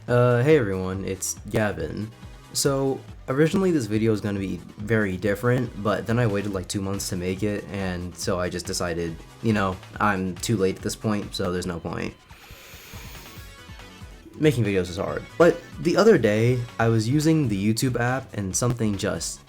Hey everyone, it's Gavin. So, originally this video was going to be very different, but then I waited like 2 months to make it, and so I just decided, I'm too late at this point, so there's no point. Making videos is hard. But the other day, I was using the YouTube app and something just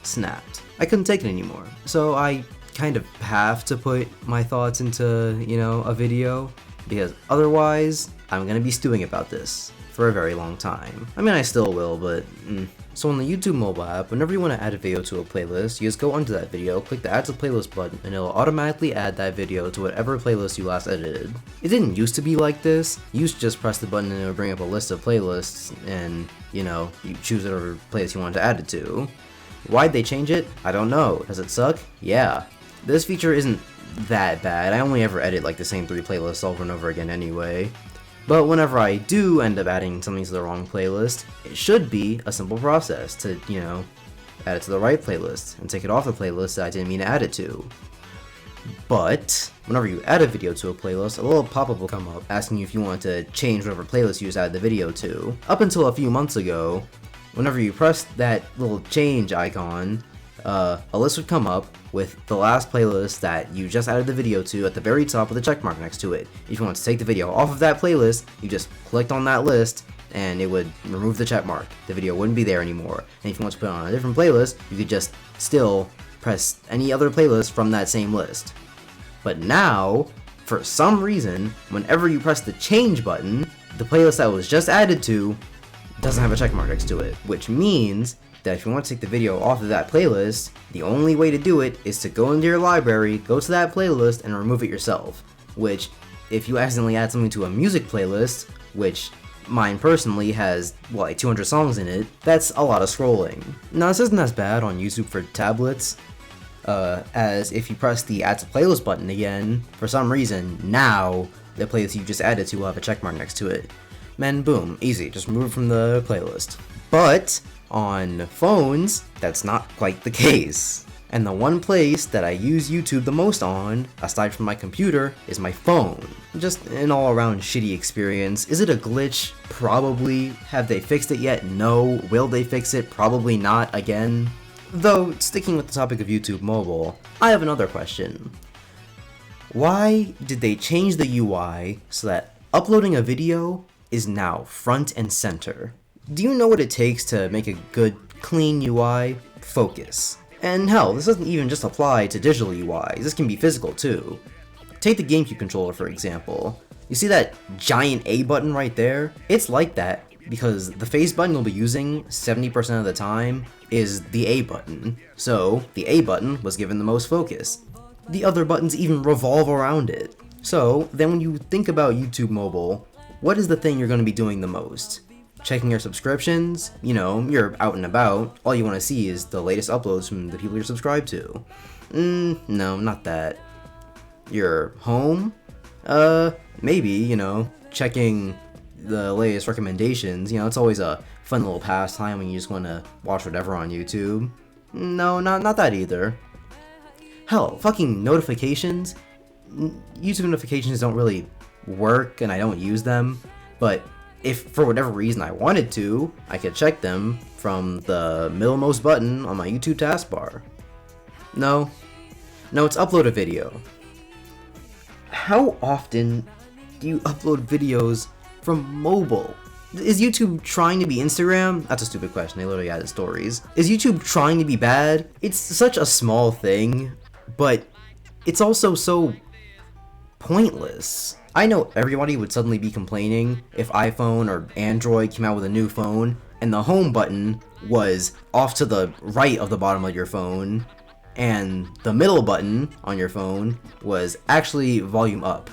snapped. I couldn't take it anymore. So I kind of have to put my thoughts into, a video, because otherwise, I'm gonna be stewing about this for a very long time. I mean, I still will, but So on the YouTube mobile app, whenever you want to add a video to a playlist, you just go onto that video, click the Add to Playlist button, and it'll automatically add that video to whatever playlist you last edited. It didn't used to be like this. You used to just press the button and it would bring up a list of playlists, and, you choose whatever playlist you wanted to add it to. Why'd they change it? I don't know. Does it suck? Yeah. This feature isn't that bad. I only ever edit like the same 3 playlists over and over again anyway. But whenever I do end up adding something to the wrong playlist, it should be a simple process to, add it to the right playlist and take it off the playlist that I didn't mean to add it to. But whenever you add a video to a playlist, a little pop-up will come up asking you if you want to change whatever playlist you just added the video to. Up until a few months ago, whenever you press that little change icon, a list would come up with the last playlist that you just added the video to at the very top with a check mark next to it. If you want to take the video off of that playlist, you just clicked on that list and it would remove the check mark. The video wouldn't be there anymore. And if you want to put it on a different playlist, you could just still press any other playlist from that same list. But now, for some reason, whenever you press the change button, the playlist that was just added to doesn't have a check mark next to it, which means that if you want to take the video off of that playlist, the only way to do it is to go into your library, go to that playlist, and remove it yourself. Which, if you accidentally add something to a music playlist, which mine personally has, like 200 songs in it, that's a lot of scrolling. Now this isn't as bad on YouTube for tablets, as if you press the Add to Playlist button again, for some reason, now the playlist you just added to will have a checkmark next to it. Man, boom, easy, just remove it from the playlist. But on phones, that's not quite the case. And the one place that I use YouTube the most on, aside from my computer, is my phone. Just an all-around shitty experience. Is it a glitch? Probably. Have they fixed it yet? No. Will they fix it? Probably not again. Though, sticking with the topic of YouTube mobile, I have another question. Why did they change the UI so that uploading a video is now front and center? Do you know what it takes to make a good, clean UI? Focus. And hell, this doesn't even just apply to digital UIs, this can be physical too. Take the GameCube controller for example. You see that giant A button right there? It's like that because the face button you'll be using 70% of the time is the A button. So, the A button was given the most focus. The other buttons even revolve around it. So, then when you think about YouTube mobile, what is the thing you're going to be doing the most? Checking your subscriptions, you're out and about, all you want to see is the latest uploads from the people you're subscribed to. No, not that. Your home? Maybe, checking the latest recommendations, it's always a fun little pastime when you just want to watch whatever on YouTube. No, not that either. Hell, fucking notifications? YouTube notifications don't really work and I don't use them, but if for whatever reason I wanted to, I could check them from the middlemost button on my YouTube taskbar. No, it's upload a video. How often do you upload videos from mobile? Is YouTube trying to be Instagram? That's a stupid question, they literally added stories. Is YouTube trying to be bad? It's such a small thing, but it's also so pointless. I know everybody would suddenly be complaining if iPhone or Android came out with a new phone and the home button was off to the right of the bottom of your phone and the middle button on your phone was actually volume up.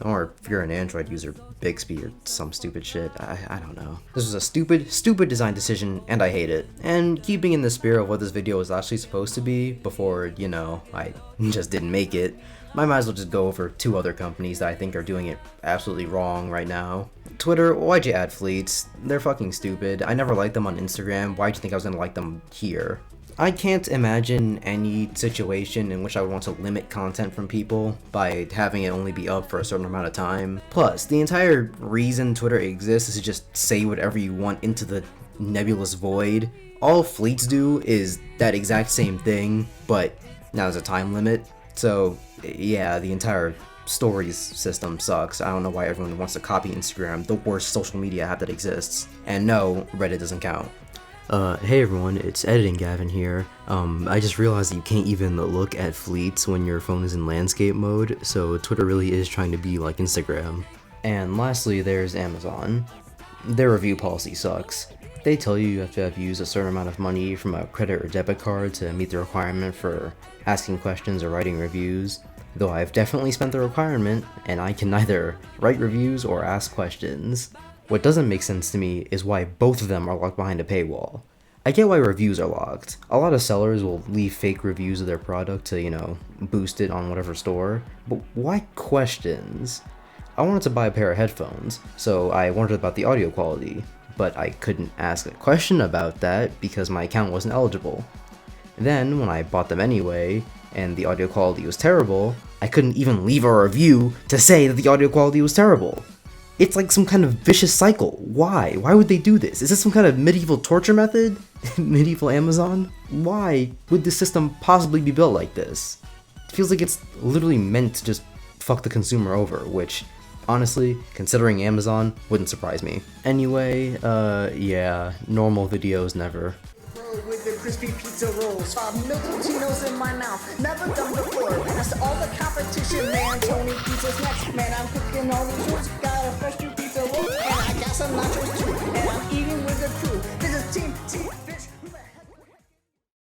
Or if you're an Android user, Bixby or some stupid shit. I don't know. This was a stupid design decision and I hate it. And keeping in the spirit of what this video was actually supposed to be before, I just didn't make it, I might as well just go over 2 other companies that I think are doing it absolutely wrong right now. Twitter, why'd you add fleets? They're fucking stupid. I never liked them on Instagram. Why'd you think I was gonna like them here? I can't imagine any situation in which I would want to limit content from people by having it only be up for a certain amount of time. Plus, the entire reason Twitter exists is to just say whatever you want into the nebulous void. All fleets do is that exact same thing, but now there's a time limit. So yeah, the entire stories system sucks. I don't know why everyone wants to copy Instagram, the worst social media app that exists. And no, Reddit doesn't count. Hey everyone, it's Editing Gavin here. I just realized that you can't even look at fleets when your phone is in landscape mode, so Twitter really is trying to be like Instagram. And lastly, there's Amazon. Their review policy sucks. They tell you have to have used a certain amount of money from a credit or debit card to meet the requirement for asking questions or writing reviews, though I've definitely spent the requirement, and I can neither write reviews or ask questions. What doesn't make sense to me is why both of them are locked behind a paywall. I get why reviews are locked. A lot of sellers will leave fake reviews of their product to, boost it on whatever store, but why questions? I wanted to buy a pair of headphones, so I wondered about the audio quality, but I couldn't ask a question about that because my account wasn't eligible. Then, when I bought them anyway, and the audio quality was terrible, I couldn't even leave a review to say that the audio quality was terrible. It's like some kind of vicious cycle. Why? Why would they do this? Is this some kind of medieval torture method? Medieval Amazon? Why would this system possibly be built like this? It feels like it's literally meant to just fuck the consumer over, which, honestly, considering Amazon, wouldn't surprise me. Anyway, yeah, normal videos never. With the crispy pizza rolls, milk Totino's in my mouth, never done before. That's all the competition, man. Tony Pizza's next, man. I'm cooking all these rolls, got a fresh new pizza roll, and I got some nachos too. And I'm eating with the crew. This is Team